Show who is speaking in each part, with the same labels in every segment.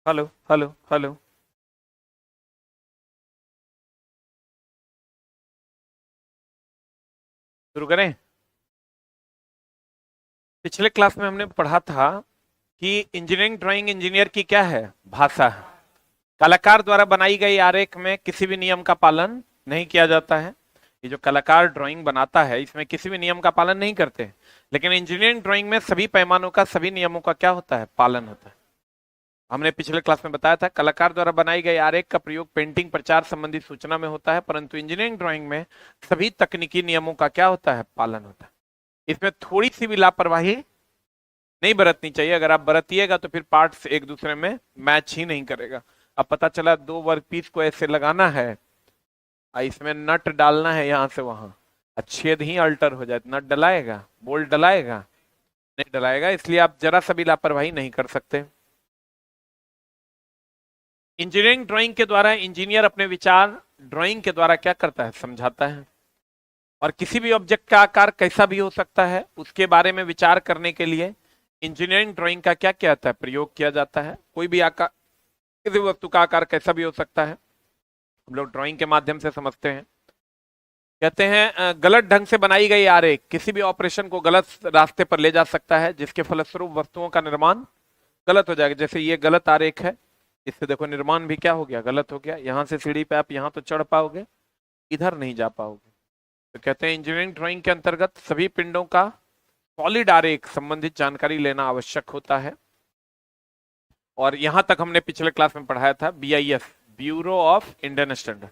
Speaker 1: Hello hello hello. शुरू करें। पिछले क्लास में हमने पढ़ा था कि इंजीनियरिंग ड्राइंग इंजीनियर की क्या है, भाषा है। कलाकार द्वारा बनाई गई आरेख में किसी भी नियम का पालन नहीं किया जाता है। ये जो कलाकार ड्राइंग बनाता है इसमें किसी भी नियम का पालन नहीं करते, लेकिन इंजीनियरिंग ड्राइंग में सभी पैमानों का, सभी नियमों का क्या होता है, पालन होता है। हमने पिछले क्लास में बताया था कलाकार द्वारा बनाई गई आरेख का प्रयोग पेंटिंग, प्रचार संबंधी सूचना में होता है, परंतु इंजीनियरिंग ड्राइंग में सभी तकनीकी नियमों का क्या होता है, पालन होता है। इसमें थोड़ी सी भी लापरवाही नहीं बरतनी चाहिए। अगर आप बरतिएगा तो फिर पार्ट्स एक दूसरे में मैच ही नहीं करेगा। अब पता चला दो वर्क पीस को ऐसे लगाना है, इसमें नट डालना है यहां से वहां, छेद ही अल्टर हो जाए, नट डलाएगा, बोल्ट डलाएगा, नहीं डलाएगा। इसलिए आप जरा सा भी लापरवाही नहीं कर सकते। इंजीनियरिंग ड्राइंग के द्वारा इंजीनियर अपने विचार ड्राइंग के द्वारा क्या करता है, समझाता है। और किसी भी ऑब्जेक्ट का आकार कैसा भी हो सकता है उसके बारे में विचार करने के लिए इंजीनियरिंग ड्राइंग का क्या किया जाता है, प्रयोग किया जाता है। कोई भी आकार, किसी वस्तु का आकार कैसा भी हो सकता है, हम लोग ड्राइंग के माध्यम से समझते हैं। कहते हैं गलत ढंग से बनाई गई आरेख किसी भी ऑपरेशन को गलत रास्ते पर ले जा सकता है, जिसके फलस्वरूप वस्तुओं का निर्माण गलत हो जाएगा। जैसे ये गलत आरेख है, इससे देखो निर्माण भी क्या हो गया, गलत हो गया। यहां से सीढ़ी पे आप यहां तो चढ़ पाओगे, इधर नहीं जा पाओगे। तो कहते हैं इंजीनियरिंग ड्राइंग के अंतर्गत सभी पिंडों का सॉलिड आरेख संबंधित जानकारी लेना आवश्यक होता है। और यहां तक हमने पिछले क्लास में पढ़ाया था BIS, bureau of Indian standard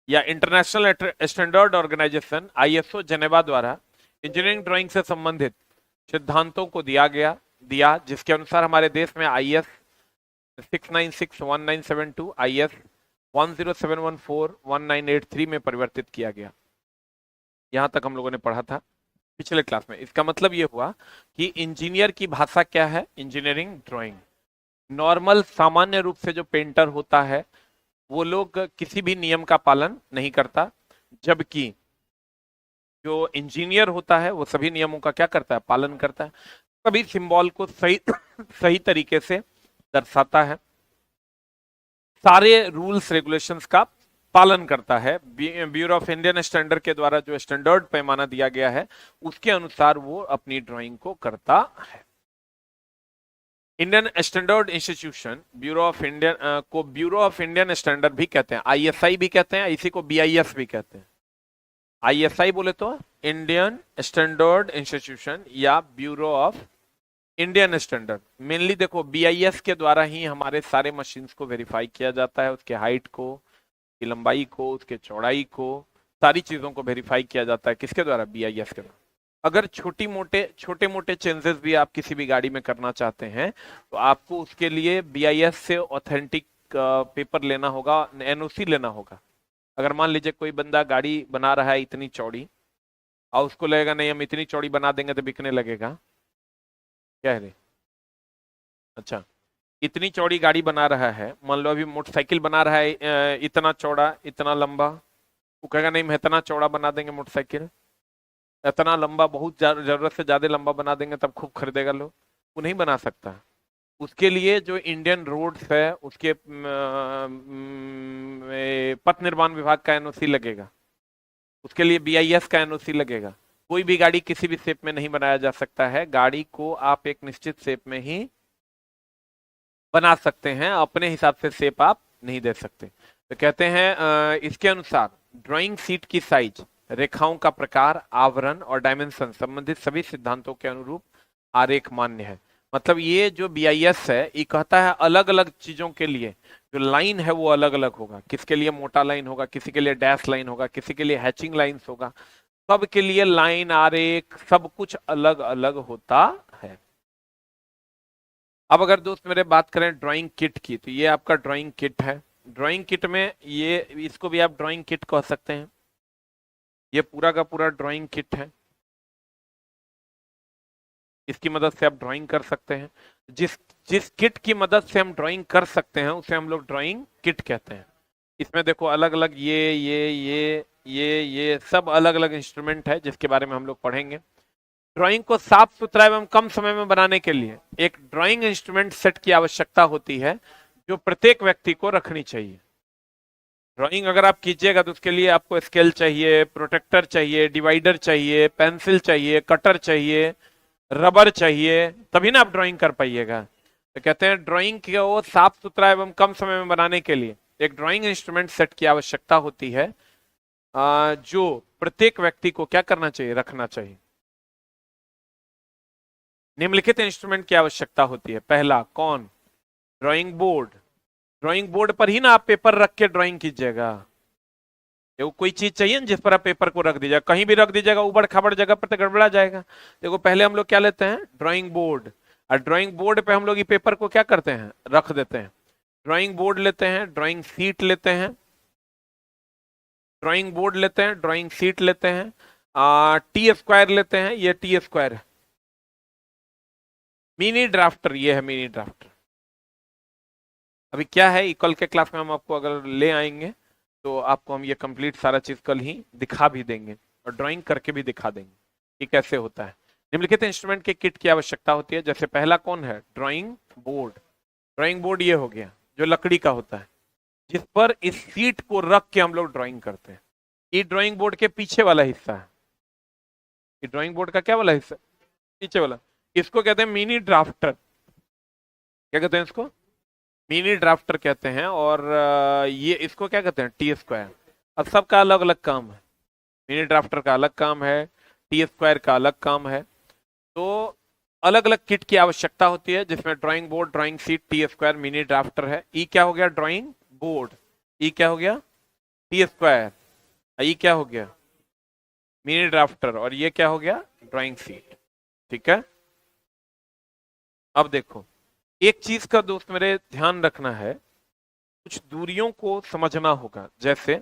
Speaker 1: या international standard organisation ISO Geneva द्वारा इंजीनियरिंग ड्राइंग से संबंधित सिद्धांतों को दिया, जिसके अनुसार हमारे देश में IS 6961972, IS 1071411983 में परिवर्तित किया गया। यहां तक हम लोगों ने पढ़ा था पिछले क्लास में। इसका मतलब यह हुआ कि इंजीनियर की भाषा क्या है, इंजीनियरिंग ड्राइंग। नॉर्मल सामान्य रूप से जो पेंटर होता है वो लोग किसी भी नियम का पालन नहीं करता, जबकि जो इंजीनियर होता है वो सभी नियमों का क्या करता है, पालन करता है। सभी सिंबल को सही सही तरीके से दर्शाता है, सारे रूल्स रेगुलेशंस का पालन करता है। ब्यूरो ऑफ इंडियन स्टैंडर्ड के द्वारा जो स्टैंडर्ड पैमाना दिया गया है उसके अनुसार वो अपनी ड्राइंग को करता है। Indian standard institution bureau of Indian को ब्यूरो ऑफ इंडियन स्टैंडर्ड भी कहते हैं, ISI भी कहते हैं, इसी को BIS भी कहते हैं। ISI बोले तो इंडियन स्टैंडर्ड इंस्टीट्यूशन या bureau of Indian standard. Mainly देखो BIS के द्वारा ही हमारे सारे मशीन्स को वेरीफाई किया जाता है, उसके हाइट को, उसकी लंबाई को, उसके चौड़ाई को, सारी चीजों को वेरीफाई किया जाता है। किसके द्वारा, BIS के द्वारा। अगर छोटे मोटे चेंजेस भी आप किसी भी गाड़ी में करना चाहते हैं तो आपको उसके लिए BIS से ऑथेंटिक पेपर लेना होगा, NOC लेना होगा। अगर मान लीजिए कोई बंदा गाड़ी बना रहा है इतनी चौड़ी और उसको लगेगा नहीं हम इतनी चौड़ी बना देंगे तो बिकने लगेगा, क्या है रे? अच्छा, इतनी चौड़ी गाड़ी बना रहा है, मान लो अभी मोटरसाइकिल बना रहा है इतना चौड़ा इतना लंबा, वो कहेगा नहीं हम इतना चौड़ा बना देंगे मोटरसाइकिल, इतना लंबा, बहुत जरूरत से ज्यादा लंबा बना देंगे तब खूब खरीदेगा लोग। वो नहीं बना सकता। उसके लिए जो इंडियन रोड्स है उसके पथ निर्माण विभाग का NOC लगेगा, उसके लिए BIS का NOC लगेगा। कोई भी गाड़ी किसी भी शेप में नहीं बनाया जा सकता है, गाड़ी को आप एक निश्चित शेप में ही बना सकते हैं, अपने हिसाब से शेप आप नहीं दे सकते। तो कहते हैं इसके अनुसार ड्राइंग शीट की साइज, रेखाओं का प्रकार, आवरण और डायमेंशन संबंधित सभी सिद्धांतों के अनुरूप आरेख मान्य है। मतलब ये जो BIS है ये कहता है अलग अलग चीजों के लिए जो लाइन है वो अलग अलग होगा। किसके लिए मोटा लाइन होगा, किसी के लिए डैश लाइन होगा, किसी के लिए हैचिंग लाइन्स होगा, सब के लिए लाइन, आरेख, सब कुछ अलग अलग होता है। अब अगर दोस्त मेरे बात करें ड्राइंग किट की, तो ये आपका ड्राइंग किट है। ड्राइंग किट में ये, इसको भी आप ड्राइंग किट कह सकते हैं। ये पूरा का पूरा ड्राइंग किट है, इसकी मदद से आप ड्राइंग कर सकते हैं। जिस जिस किट की मदद से हम ड्राइंग कर सकते हैं उसे हम लोग ड्राइंग किट कहते हैं। इसमें देखो अलग अलग ये सब अलग अलग इंस्ट्रूमेंट है जिसके बारे में हम लोग पढ़ेंगे। ड्राइंग को साफ सुथरा एवं कम समय में बनाने के लिए एक ड्राइंग इंस्ट्रूमेंट सेट की आवश्यकता होती है, जो प्रत्येक व्यक्ति को रखनी चाहिए। ड्राइंग अगर आप कीजिएगा तो उसके लिए आपको स्केल चाहिए, प्रोटेक्टर चाहिए, डिवाइडर चाहिए, पेंसिल चाहिए, कटर चाहिए, रबर चाहिए, तभी ना आप ड्राइंग कर पाइएगा। तो कहते हैं ड्राइंग को साफ सुथरा एवं कम समय में बनाने के लिए एक ड्राइंग इंस्ट्रूमेंट सेट की आवश्यकता होती है, जो प्रत्येक व्यक्ति को क्या करना चाहिए, रखना चाहिए। निम्नलिखित इंस्ट्रूमेंट की आवश्यकता होती है। पहला कौन? Drawing board. ड्राइंग बोर्ड पर ही ना आप पेपर रख के ड्राइंग कीजिएगा। देखो कोई चीज चाहिए ना जिस पर आप पेपर को रख दीजिएगा, कहीं भी रख दीजिएगा उबड़ खाबड़ जगह पर तो गड़बड़ा जाएगा। देखो पहले हम लोग क्या लेते हैं, ड्राइंग बोर्ड, और ड्राइंग बोर्ड पे हम लोग ये पेपर को क्या करते हैं, रख देते हैं। ड्राइंग बोर्ड लेते हैं, ड्राइंग सीट लेते हैं, ड्राइंग बोर्ड लेते हैं, ड्राइंग सीट लेते हैं, टी स्क्वायर लेते हैं, ये टी स्क्वायर है। मिनी ड्राफ्टर, ये है मिनी ड्राफ्टर। अभी क्या है, कल के क्लास में हम आपको अगर ले आएंगे तो आपको हम ये कंप्लीट सारा चीज कल ही दिखा भी देंगे और ड्राइंग करके भी दिखा देंगे कि कैसे होता है। निम्नलिखित इंस्ट्रूमेंट के किट की आवश्यकता होती है। जैसे पहला कौन है, ड्राइंग बोर्ड। ड्राइंग बोर्ड ये हो गया जो लकड़ी का होता है, जिस पर इस सीट को रख के हम लोग ड्राइंग करते हैं। ये ड्राइंग बोर्ड के पीछे वाला हिस्सा है। ये ड्राइंग बोर्ड का क्या वाला हिस्सा, पीछे वाला। इसको कहते हैं मिनी ड्राफ्टर। क्या कहते हैं इसको, मिनी ड्राफ्टर कहते हैं। और ये इसको क्या कहते हैं, टी स्क्वायर। अब सबका अलग अलग काम है। मिनी ड्राफ्टर का अलग काम है, टी स्क्वायर का अलग काम है। तो अलग अलग किट की आवश्यकता होती है, जिसमें drawing board, drawing sheet, T square, mini drafter है। ई क्या हो गया, ड्राइंग बोर्ड। ई क्या हो गया, टी स्क्वायर। ई क्या हो गया, मिनी ड्राफ्टर। और ये क्या हो गया, ड्राइंग सीट। ठीक है। अब देखो एक चीज का दोस्त मेरे ध्यान रखना है, कुछ दूरियों को समझना होगा। जैसे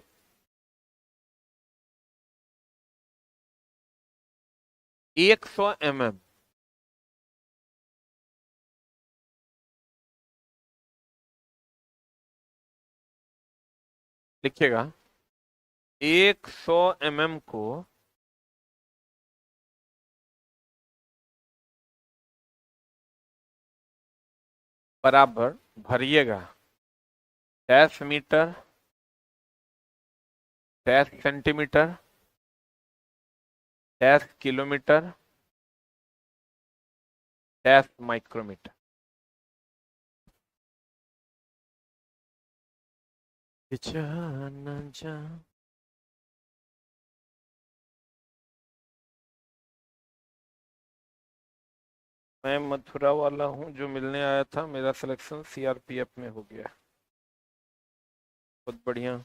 Speaker 1: 100 mm, लिखिएगा 100 mm को बराबर भरिएगा 10 मीटर, 10 सेंटीमीटर, 10 किलोमीटर, 10 माइक्रोमीटर। जाना जा, मैं मथुरा वाला हूँ जो मिलने आया था, मेरा सिलेक्शन सीआरपीएफ में हो गया। बहुत बढ़िया।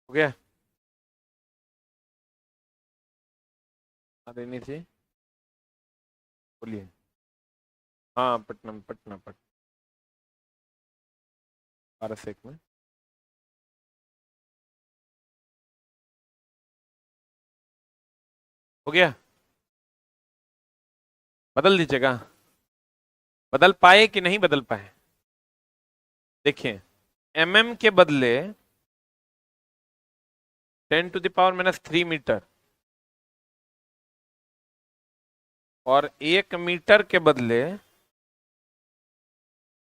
Speaker 1: हो गया, अरे नहीं थी, बोलिए। हाँ पटना में, पटना पटना 12 से 1 में। हो गया, बदल दीजिएगा। बदल पाए कि नहीं बदल पाए, देखिए mm के बदले 10⁻³ मीटर, और 1 मीटर के बदले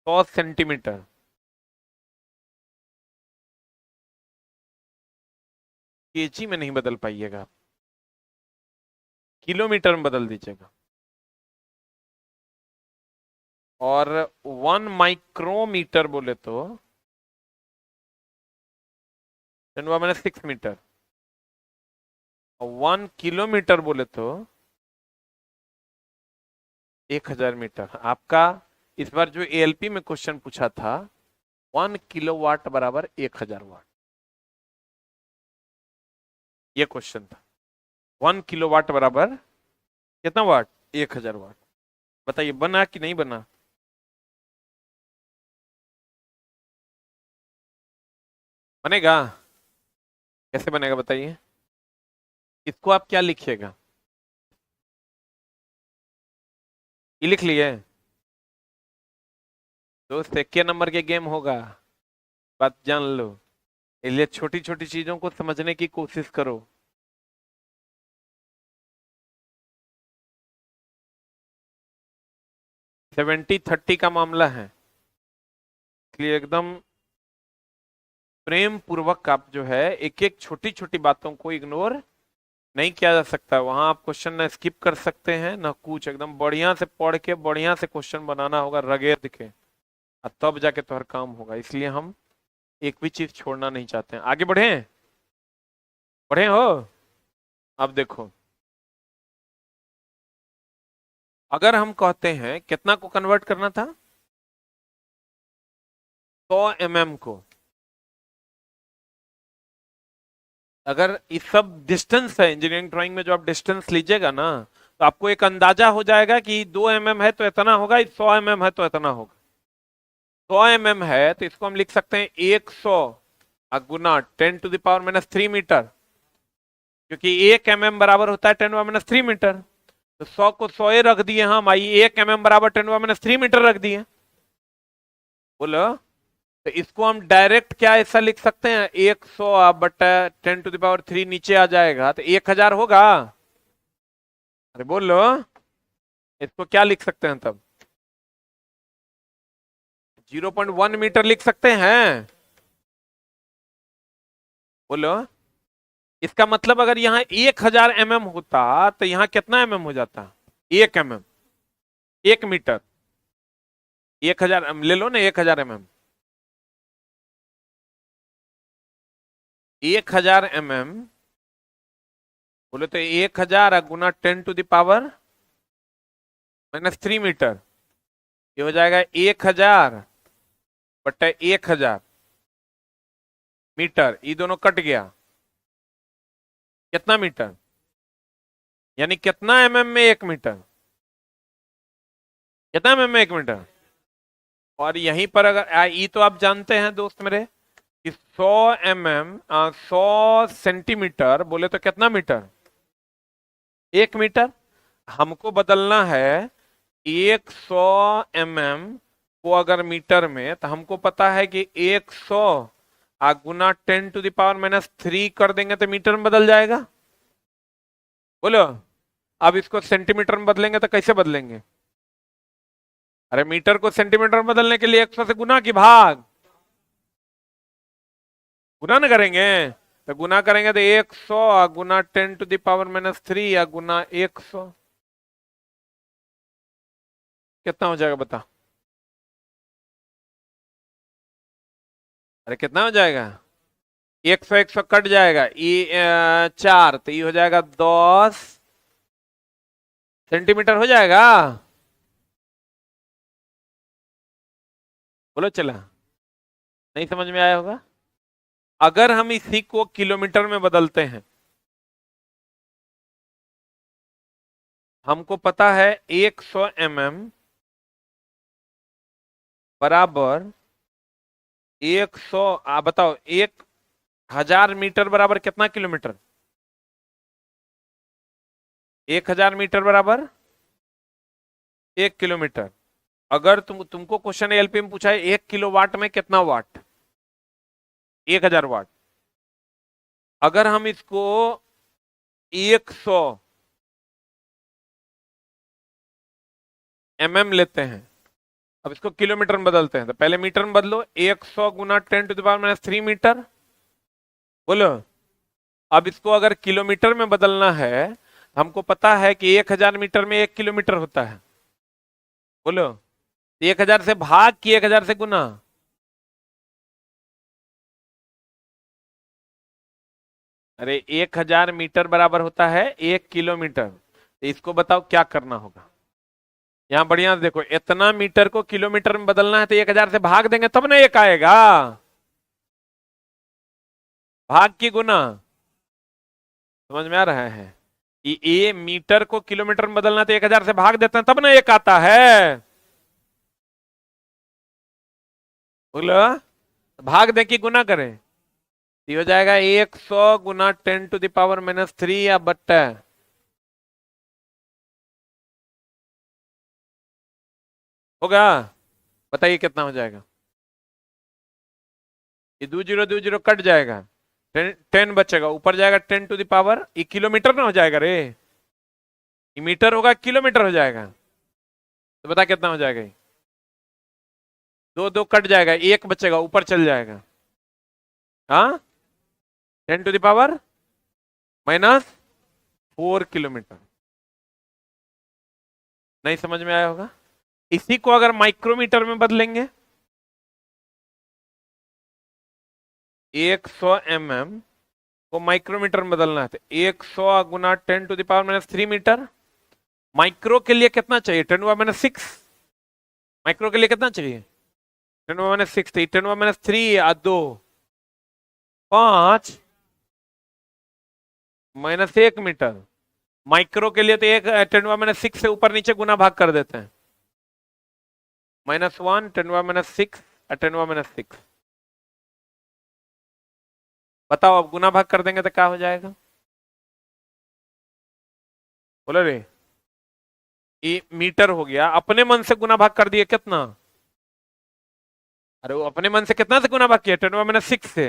Speaker 1: 100 सेंटीमीटर। केजी में नहीं बदल पाइएगा, किलोमीटर में बदल दीजिएगा। और 1 माइक्रोमीटर बोले तो 10⁻⁶ मीटर, और 1 किलोमीटर बोले तो 1000 मीटर। आपका इस बार जो एएलपी में क्वेश्चन पूछा था 1 किलोवाट बराबर 1000 वाट, ये क्वेश्चन था। 1 किलोवाट बराबर कितना वाट? 1000 वाट। बताइए बना कि नहीं बना? बनेगा? कैसे बनेगा बताइए? इसको आप क्या लिखिएगा? ये लिख लिए दोस्त, एक के नंबर के गेम होगा, बात जान लो। इसलिए छोटी छोटी चीजों को समझने की कोशिश करो। 70-30 का मामला है, इसलिए एकदम प्रेम पूर्वक आप जो है एक एक छोटी छोटी बातों को इग्नोर नहीं किया जा सकता। वहां आप क्वेश्चन ना स्किप कर सकते हैं ना कुछ, एकदम बढ़िया से पढ़ के बढ़िया से क्वेश्चन बनाना होगा रगेद के, और तब जाके तो हर काम होगा। इसलिए हम एक भी चीज छोड़ना नहीं चाहते हैं। आगे बढ़े? बढ़े हो? अब देखो, अगर हम कहते हैं कितना को कन्वर्ट करना था, 100 mm को, अगर इस सब डिस्टेंस है इंजीनियरिंग ड्राइंग में, जो आप डिस्टेंस लीजिएगा ना तो आपको एक अंदाजा हो जाएगा कि 2 mm है तो इतना होगा, 100 mm है तो इतना होगा। 100 mm है तो इसको हम लिख सकते हैं 100 गुना 10⁻³ मीटर, क्योंकि 1 mm बराबर होता है 10⁻³ मीटर। तो 100 को 100 रख दिए हम, आई 1 mm बराबर 10⁻³ मीटर रख दिए। बोलो, तो इसको हम डायरेक्ट क्या ऐसा लिख सकते हैं, 100 बटा 10⁻³ नीचे आ जाएगा तो 1000 होगा। अरे बोलो, इसको क्या लिख सकते हैं तब? 0.1 मीटर लिख सकते हैं। बोलो, इसका मतलब अगर यहाँ 1000 mm होता तो यहाँ कितना mm हो जाता? 1 mm, 1 मीटर। 1000 ले लो ना, 1000 mm, 1000 mm। बोले तो 1000 गुना 10⁻³ मीटर, ये हो जाएगा 1000 बटा 1000 मीटर। ये दोनों कट गया, कितना मीटर? यानी कितना mm में 1 मीटर? कितना mm में 1 मीटर? और यहीं पर अगर ई तो आप जानते हैं दोस्त मेरे कि 100 mm 100 सेंटीमीटर बोले तो कितना मीटर? 1 मीटर। हमको बदलना है 100 mm को अगर मीटर में, तो हमको पता है कि 100 गुना 10⁻³ कर देंगे तो मीटर में बदल जाएगा। बोलो, अब इसको सेंटीमीटर में बदलेंगे तो कैसे बदलेंगे? अरे मीटर को सेंटीमीटर में बदलने के लिए 100 से गुना की भाग, गुना ना करेंगे? तो गुना करेंगे तो 100 गुना 10⁻³ या गुना 100, कितना हो जाएगा बता? अरे कितना हो जाएगा? 100 कट जाएगा, ये 4, तो ये हो जाएगा 10 सेंटीमीटर हो जाएगा। बोलो चला, नहीं समझ में आया होगा? अगर हम इसी को किलोमीटर में बदलते हैं, हमको पता है 100 mm बराबर 100, बताओ 1000 मीटर बराबर कितना किलोमीटर? 1000 मीटर बराबर 1 किलोमीटर। अगर तुमको क्वेश्चन एलपी में पूछा है 1 किलोवाट में कितना वाट? 1000 वाट। अगर हम इसको 100 mm लेते हैं, अब इसको किलोमीटर में बदलते हैं, तो पहले मीटर में बदलो, 100 गुना 10⁻³ मीटर। बोलो, अब इसको अगर किलोमीटर में बदलना है, हमको पता है कि 1000 मीटर में 1 किलोमीटर होता है। बोलो, 1000 से भाग कि 1000 से गुना? अरे 1000 मीटर बराबर होता है 1 किलोमीटर। तो इसको बताओ क्या करना होगा? यहाँ बढ़िया से देखो, इतना मीटर को किलोमीटर में बदलना है तो 1000 से भाग देंगे तब ना एक आएगा। भाग की गुना, समझ में आ रहा है? ये मीटर को किलोमीटर में बदलना तो 1000 से भाग देते हैं तब ना एक आता है। बोलो, भाग दे कि गुना करें? ये हो जाएगा 100 × 10⁻³ या बट्टा। होगा? बताइए कितना हो जाएगा? ये 2 0 2 0 कट जाएगा, 10 बचेगा, ऊपर जाएगा 10⁻, ये किलोमीटर ना हो जाएगा रे, ये मीटर होगा किलोमीटर हो जाएगा। तो बता कितना हो जाएगा? ये 2 2 कट जाएगा, एक बचेगा, ऊपर चल जाएगा। हाँ, 10⁻⁴ किलोमीटर। नहीं समझ में आया होगा? इसी को अगर माइक्रोमीटर में बदलेंगे, 100 mm को माइक्रोमीटर में बदलना है तो 100 × 10⁻³ मीटर। माइक्रो के लिए कितना चाहिए? 10⁻⁶। माइक्रो के लिए कितना चाहिए? 10⁻⁶। 10⁻³ या 2, 5 -1 मीटर। माइक्रो के लिए तो एक 10⁻⁶ से ऊपर नीचे गुना भाग कर देते हैं। -1 10⁻⁶ 10⁻⁶। बताओ, अब गुना भाग कर देंगे तो क्या हो जाएगा? बोलो रे। ये मीटर हो गया, अपने मन से गुना भाग कर दिए कितना? अरे वो अपने मन से कितना से गुना भाग किया? 10⁻⁶ से।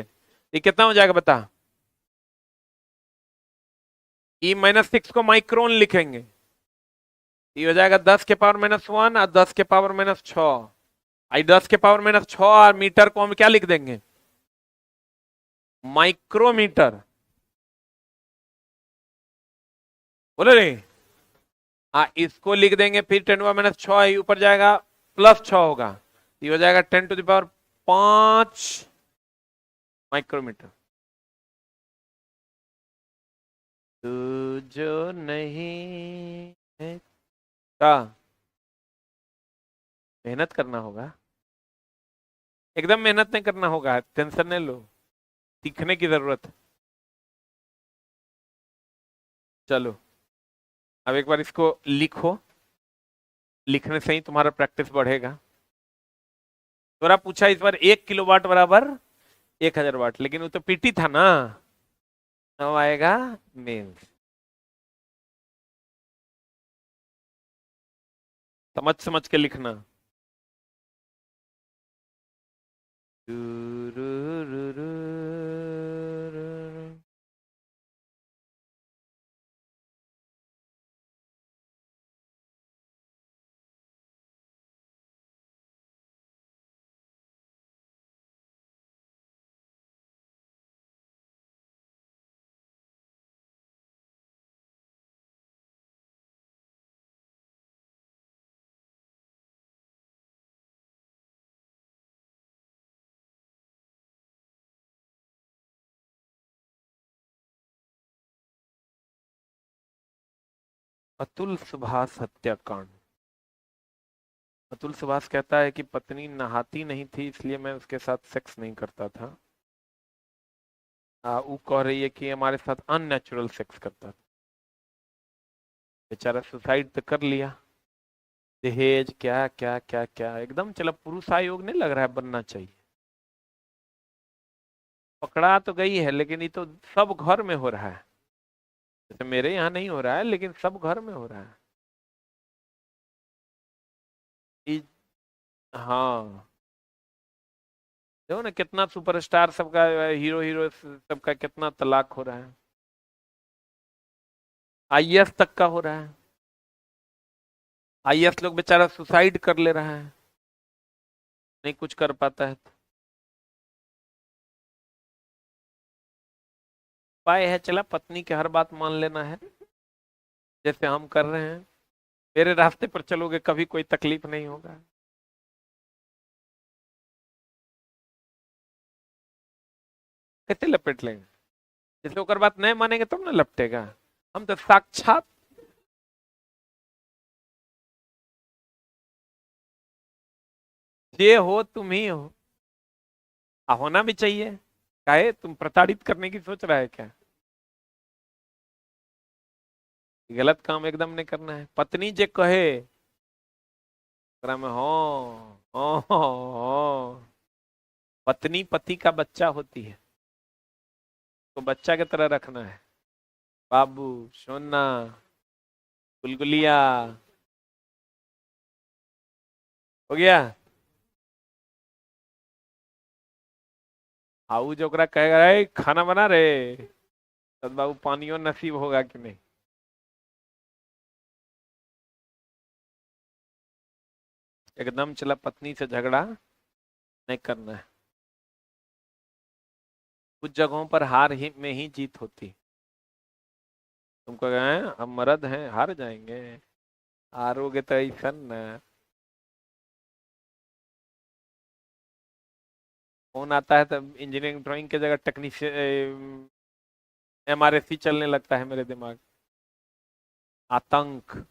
Speaker 1: ये कितना हो जाएगा बता? ई -6 को माइक्रोन लिखेंगे, ये हो जाएगा 10⁻⁻1 और 10⁻⁻6। आई 10⁻⁻6 और मीटर को हम क्या लिख देंगे? माइक्रोमीटर। बोले रे। इसको लिख देंगे, फिर 10⁻⁶ ऊपर जाएगा, +6 होगा, ये हो जाएगा 10⁻5 माइक्रोमीटर। तू जो नहीं है का, मेहनत करना होगा, एकदम मेहनत नहीं करना होगा, टेंशन नहीं लो, सीखने की जरूरत है। चलो अब एक बार इसको लिखो, लिखने से ही तुम्हारा प्रैक्टिस बढ़ेगा। थोड़ा पूछा इस बार 1 किलोवाट बराबर 1000 वाट, लेकिन वो तो पीटी था ना, अब आएगा मेंस। समझ समझ के लिखना। अतुल सुभाष हत्याकांड। अतुल सुभाष कहता है कि पत्नी नहाती नहीं थी इसलिए मैं उसके साथ सेक्स नहीं करता था। वो कह रही है कि हमारे साथ अननेचुरल सेक्स करता था। बेचारा सुसाइड तो कर लिया। दहेज क्या क्या क्या क्या, एकदम चला पुरुष आयोग नहीं लग रहा है बनना चाहिए। पकड़ा तो गई है, लेकिन ये तो सब घर में हो रहा है। जैसे मेरे यहाँ नहीं हो रहा है, लेकिन सब घर में हो रहा है। ये- हाँ, देखो ना कितना सुपरस्टार सबका, हीरो हीरो सबका कितना तलाक हो रहा है। आईएएस तक का हो रहा है। आईएएस लोग बेचारा सुसाइड कर ले रहा है, नहीं कुछ कर पाता है तो। उपाय है, चला पत्नी की हर बात मान लेना है, जैसे हम कर रहे हैं। मेरे रास्ते पर चलोगे कभी कोई तकलीफ नहीं होगा। कैसे लपेट लेंगे? जैसे ओकर बात नहीं मानेंगे तब ना लपटेगा। हम तो साक्षात जे हो तुम ही हो, होना भी चाहिए। काहे तुम प्रताड़ित करने की सोच रहा है क्या? गलत काम एकदम नहीं करना है। पत्नी जे कहे ओकरा में हो। पत्नी पति का बच्चा होती है, तो बच्चा की तरह रखना है। बाबू, सोना, गुलगुलिया, हो गया। आऊ जो ओकरा कहेगा "ए, खाना बना रे", तब बाबू पानियो नसीब होगा कि नहीं? एकदम चला पत्नी से झगड़ा नहीं करना है। कुछ जगहों पर हार ही में ही जीत होती। तुमको कहें हम मर्द हैं हार जाएंगे, हारोगे तो ऐसा न। फोन आता है तब इंजीनियरिंग ड्राइंग की जगह टेक्नीशियन MRSC चलने लगता है मेरे दिमाग। आतंक।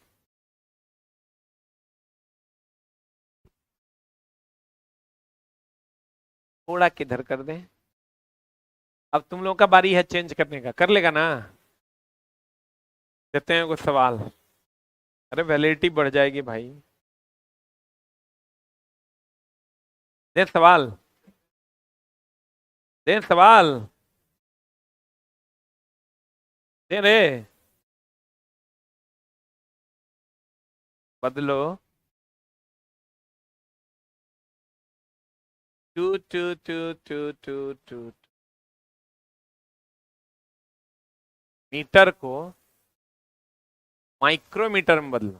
Speaker 1: थोड़ा किधर कर दें। अब तुम लोगों का बारी है चेंज करने का, कर लेगा ना? देते हैं कुछ सवाल। अरे वैलिडिटी बढ़ जाएगी भाई। दे सवाल, दे सवाल, दे रे। बदलो। Two two two two two two. Metre को माइक्रोमीटर में बदलो।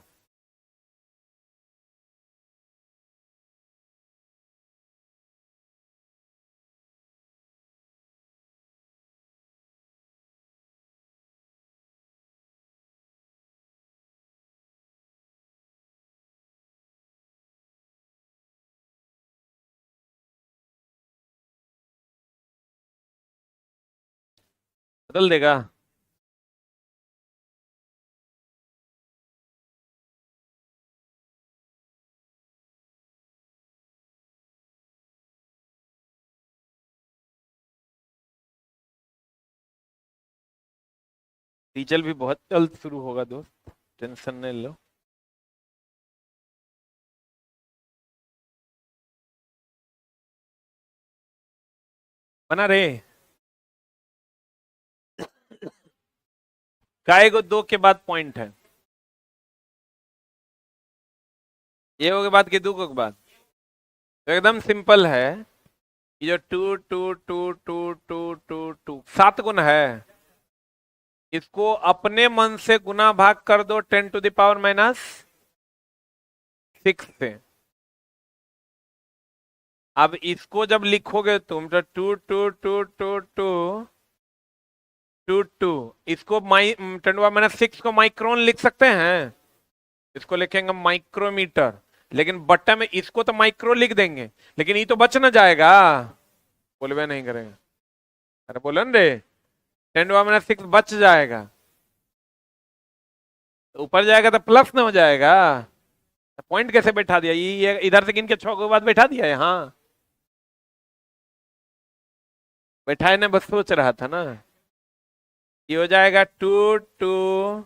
Speaker 1: बदल देगा। डीजल भी बहुत जल्द शुरू होगा दोस्त, टेंशन नहीं लो। बना रे। काय को दो के बाद पॉइंट है, ये हो के बाद कि दो के बाद। तो एकदम सिंपल है। ये जो two two two two two two two 7 गुण है, इसको अपने मन से गुना भाग कर दो 10⁻⁻6 से। अब इसको जब लिखोगे तुम तो two two two two two two two, इसको 10⁻⁻6 को माइक्रोन लिख सकते हैं, इसको लिखेंगे माइक्रोमीटर। लेकिन बट्टा में इसको तो माइक्रो लिख देंगे, लेकिन ये तो बच ना जाएगा, बोलवे नहीं करेंगे। अरे बोलो न रे, 10⁻⁶ बच जाएगा, तो ऊपर जाएगा तो प्लस ना हो जाएगा। तो पॉइंट कैसे बैठा दिया? ये इधर से गिन के 6 के बाद बैठा दिया यहाँ, बैठाए ने बस सोच रहा था ना। ये हो जाएगा two two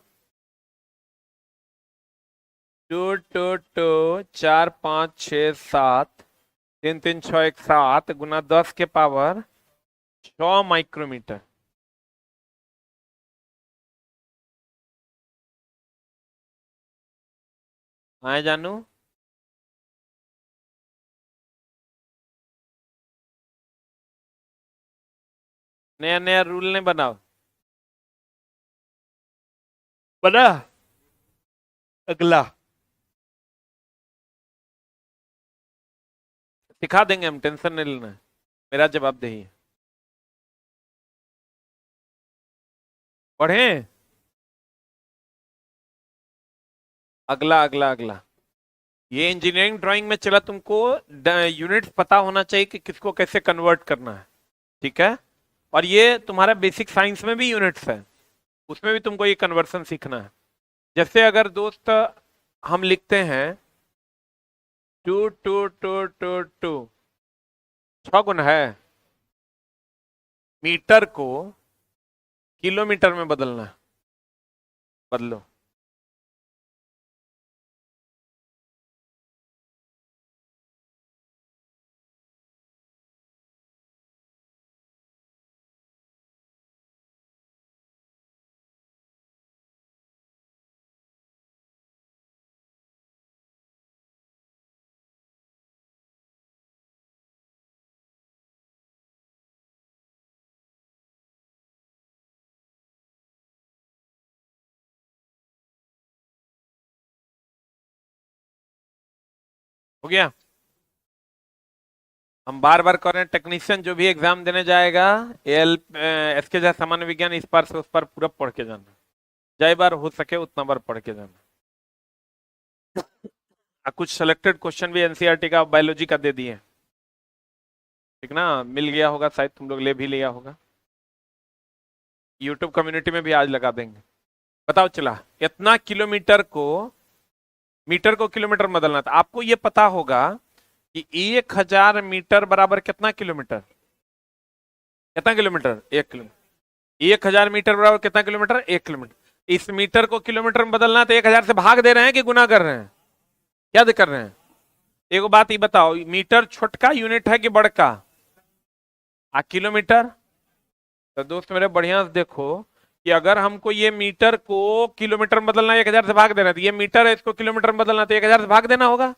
Speaker 1: two two two 4 5 6 7, 3 3 6 1 7 गुना 10 के पावर 6 माइक्रोमीटर। आए जानू? नया नया रूल नहीं बनाओ, बना। अगला सिखा देंगे हम, टेंशन नहीं लेना है, मेरा जवाबदेही है। पढ़े? अगला अगला अगला। ये इंजीनियरिंग ड्राइंग में चला, तुमको यूनिट पता होना चाहिए कि किसको कैसे कन्वर्ट करना है, ठीक है? और ये तुम्हारा बेसिक साइंस में भी यूनिट्स है, उसमें भी तुमको ये कन्वर्सन सीखना है। जैसे अगर दोस्त हम लिखते हैं two two two two two 6 गुना है। मीटर को किलोमीटर में बदलना है, बदलो। हो गया। हम बार बार कर रहे हैं, टेक्नीशियन जो भी एग्जाम देने जाएगा एल एस के जैसे सामान्य विज्ञान, इस बार से उस पर पूरा पढ़ के जाना, जय बार हो सके उतना बार पढ़ के जाना। कुछ सिलेक्टेड क्वेश्चन भी एनसीईआरटी का बायोलॉजी का दे दिए, ठीक ना, मिल गया होगा शायद, तुम लोग ले भी लिया होगा। यूट्यूब कम्युनिटी में भी आज लगा देंगे। बताओ चला, इतना किलोमीटर को मीटर को किलोमीटर में बदलना था। आपको ये पता होगा कि 1000 मीटर बराबर कितना किलोमीटर, कितना किलोमीटर, 1 किलोमीटर। 1000 मीटर बराबर कितना किलोमीटर, 1 किलोमीटर। इस मीटर को किलोमीटर में बदलना तो 1000 से भाग दे रहे हैं कि गुना कर रहे हैं, क्या कर रहे हैं। एक बात ये बताओ, मीटर छोटका यूनिट है कि बड़का, किलोमीटर। तो दोस्त मेरे बढ़िया से देखो कि अगर हमको ये मीटर को किलोमीटर में बदलना 1000 से भाग देना, तो ये मीटर है, इसको किलोमीटर में बदलना तो 1000 से भाग देना होगा।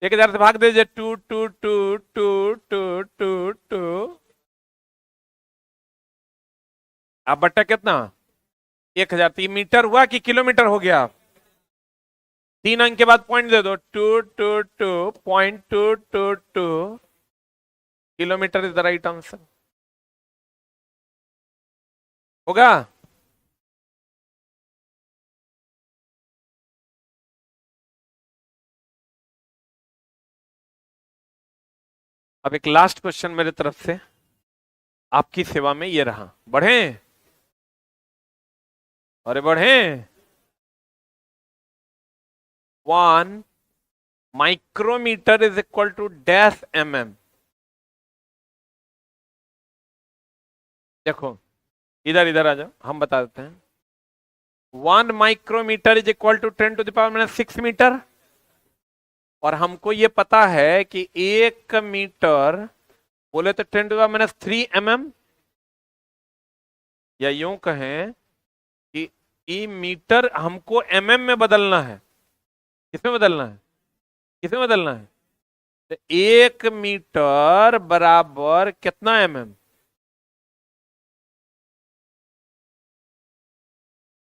Speaker 1: 1000 से भाग दे, two two two two two two two, अब बट्टा कितना 1000। तो ये मीटर हुआ कि किलोमीटर हो गया। 3 अंक के बाद पॉइंट दे दो, two two two point two two two kilometre is the right answer. होगा। अब एक लास्ट क्वेश्चन मेरे तरफ से आपकी सेवा में ये रहा, बढ़े, अरे बढ़े। 1 micrometre is equal to dash mm। देखो इधर इधर आ जाओ, हम बता देते हैं। 1 micrometre is equal to 10⁻⁶ metre, और हमको ये पता है कि 1 मीटर बोले तो 10⁻³ mm, या यूं कहें कि ई मीटर हमको mm में बदलना है। किसमें बदलना है, किसमें बदलना है, तो 1 मीटर बराबर कितना mm,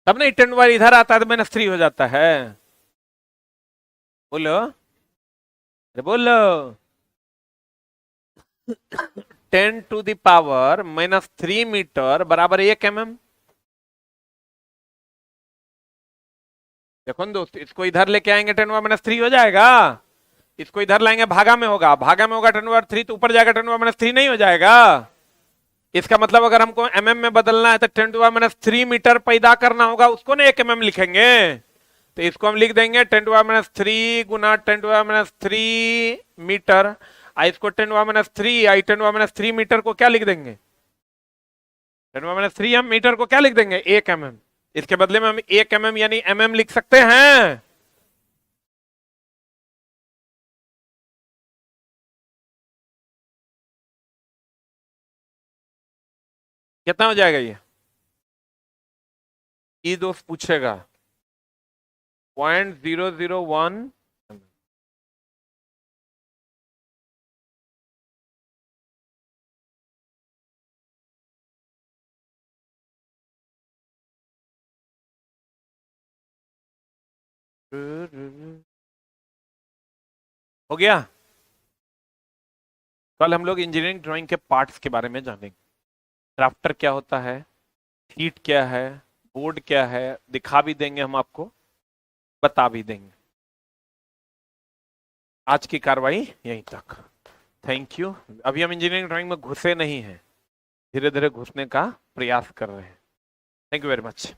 Speaker 1: तब नहीं 10 इधर आता है तो -3 हो जाता है। बोलो, अरे बोलो। 10⁻³ मीटर बराबर 1 mm। देखो दोस्त, इसको इधर लेके आएंगे 10⁻³ हो जाएगा, इसको इधर लाएंगे भागा में होगा, भागा में होगा 10⁻³ तो ऊपर जाएगा 10⁻³ नहीं हो जाएगा। इसका मतलब अगर हमको mm में बदलना है तो 10⁻³ मीटर पैदा करना होगा, उसको ना 1 mm लिखेंगे। तो इसको हम लिख देंगे 10⁻³ गुना 10⁻³ मीटर, इसको 10⁻³ 10⁻³ मीटर को क्या लिख देंगे, 10⁻³ हम मीटर को क्या लिख देंगे, 1 mm। इसके बदले में हम 1 mm यानी mm लिख सकते हैं। कितना हो जाएगा ये दोस्त पूछेगा, 0.001। हो गया। कल हम लोग इंजीनियरिंग ड्राइंग के पार्ट्स के बारे में जानेंगे। ड्राफ्टर क्या होता है, शीट क्या है, बोर्ड क्या है, दिखा भी देंगे हम आपको, बता भी देंगे। आज की कार्रवाई यहीं तक। Thank you. अभी हम इंजीनियरिंग ड्राइंग में घुसे नहीं हैं, धीरे धीरे घुसने का प्रयास कर रहे हैं। Thank you very much.